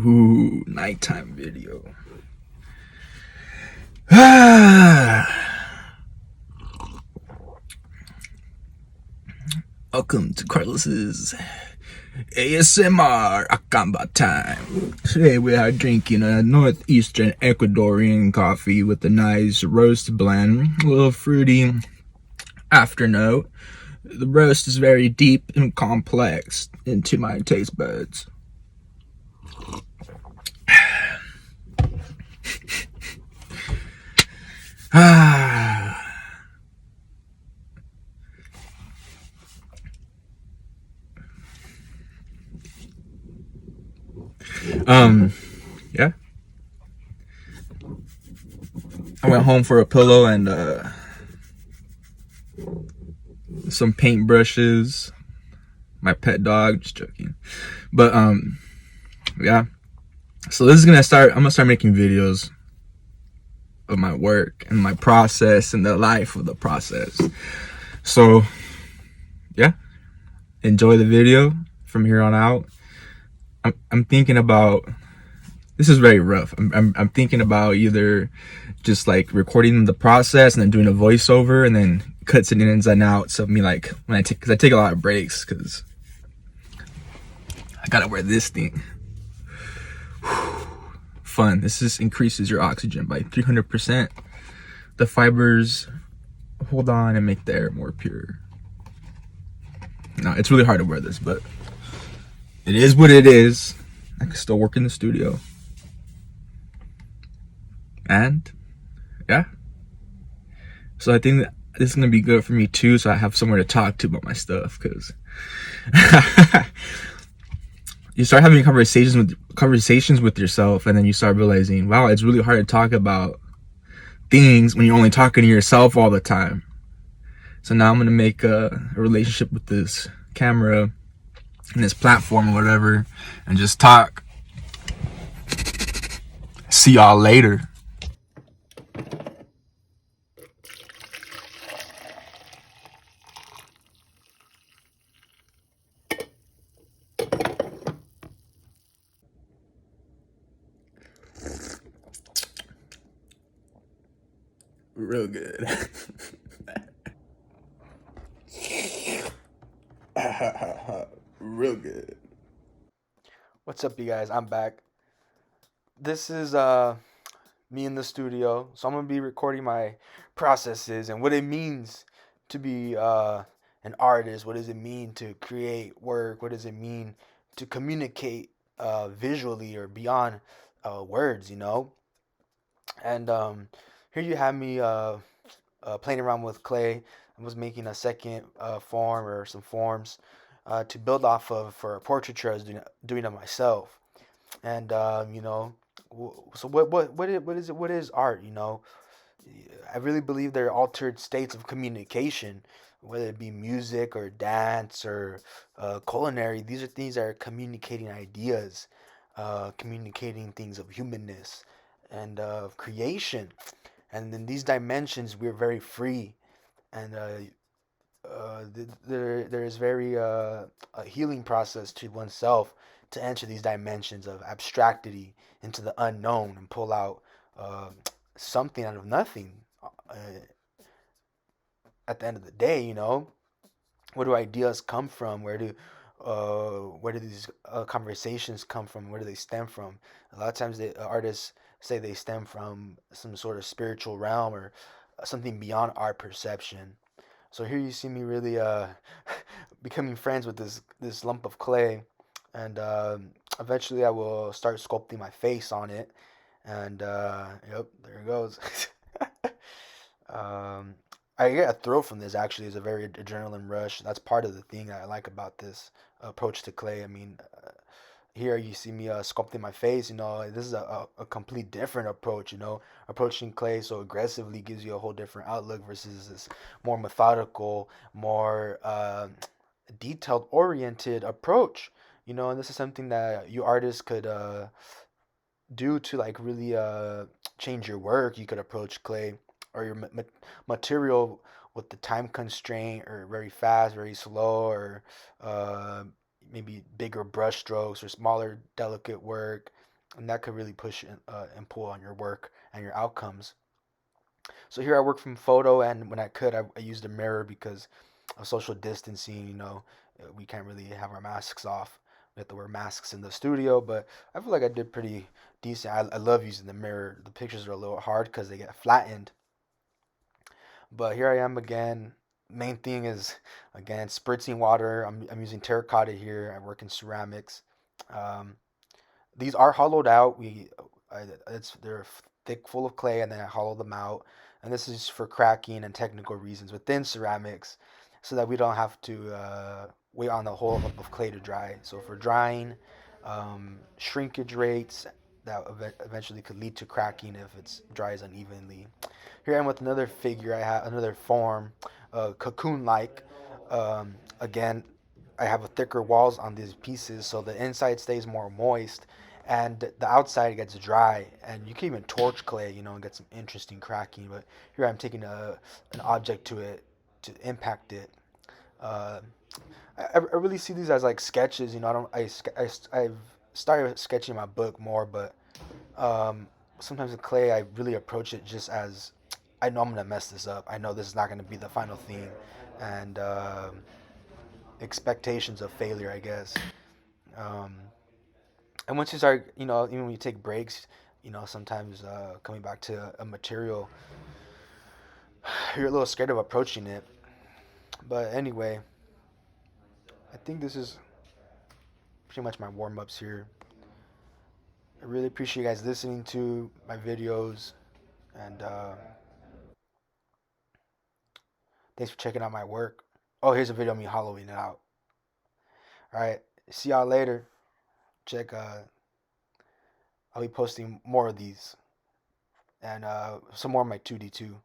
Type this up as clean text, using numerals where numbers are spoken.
Ooh, nighttime video. Welcome to Carlos's ASMR Akamba time. Today we are drinking a northeastern Ecuadorian coffee with a nice roast blend, a little fruity afternote. The roast is very deep and complex into my taste buds. Yeah. I went home for a pillow and some paintbrushes. My pet dog, just joking. But yeah. So this is I'm gonna start making videos of my work and my process and the life of the process. So yeah, enjoy the video from here on out. I'm thinking about, this is very rough. I'm thinking about either just like recording the process and then doing a voiceover and then cuts it in ins and outs of me, like when I take a lot of breaks because I gotta wear this thing. Fun. This just increases your oxygen by 300%. The fibers hold on and make the air more pure. No, it's really hard to wear this, but it is what it is. I can still work in the studio. And yeah. So I think that this is gonna be good for me too, so I have somewhere to talk to about my stuff, because you start having conversations with yourself, and then you start realizing, wow, it's really hard to talk about things when you're only talking to yourself all the time. So now I'm gonna make a relationship with this camera and this platform or whatever, and just talk. See y'all later. Real good. Real good. What's up, you guys? I'm back. This is me in the studio. So I'm gonna be recording my processes and what it means to be an artist. What does it mean to create work? What does it mean to communicate visually or beyond words? And here you have me playing around with clay. I was making a second form or some forms to build off of for a portraiture. I was doing it myself. And so what is art? I really believe they're altered states of communication, whether it be music or dance or culinary. These are things that are communicating ideas, communicating things of humanness and of creation. And in these dimensions, we're very free, and there is very a healing process to oneself to enter these dimensions of abstractity into the unknown and pull out something out of nothing. At the end of the day, where do ideas come from? Where do these conversations come from? Where do they stem from? A lot of times, artists say they stem from some sort of spiritual realm or something beyond our perception. So here you see me really becoming friends with this lump of clay, and eventually I will start sculpting my face on it. And yep, there it goes. um, I get a thrill from this. Actually, it's a very adrenaline rush. That's part of the thing that I like about this approach to clay. I mean, here you see me sculpting my face. This is a complete different approach. Approaching clay so aggressively gives you a whole different outlook versus this more methodical, more detailed oriented approach. And this is something that you artists could do to like really change your work. You could approach clay or your material with the time constraint, or very fast, very slow, or uh, maybe bigger brush strokes or smaller delicate work. and that could really push and pull on your work and your outcomes. So here I work from photo, and when I could, I used a mirror because of social distancing. We can't really have our masks off. We have to wear masks in the studio, but I feel like I did pretty decent. I love using the mirror. The pictures are a little hard because they get flattened, but here I am again. Main thing is again spritzing water. I'm using terracotta here. I work in ceramics. Um, these are hollowed out. They're thick, full of clay, and then I hollow them out. And this is for cracking and technical reasons within ceramics, so that we don't have to wait on the whole lump of clay to dry. So for drying, shrinkage rates that eventually could lead to cracking if it dries unevenly. Here I am with another figure. I have another form, cocoon-like. Again, I have a thicker walls on these pieces, so the inside stays more moist, and the outside gets dry. And you can even torch clay, and get some interesting cracking. But here I'm taking an object to it to impact it. Uh, I really see these as like sketches. I don't. I've started sketching my book more, but um, sometimes with clay, I really approach it just as I know I'm gonna mess this up. I know this is not gonna be the final thing, and expectations of failure, I guess. Um, and once you start, even when you take breaks, sometimes coming back to a material, you're a little scared of approaching it. But anyway, I think this is pretty much my warm ups here. I really appreciate you guys listening to my videos, and thanks for checking out my work. Oh, here's a video of me hollowing it out. All right, see y'all later. Check. I'll be posting more of these and some more of my 2D too.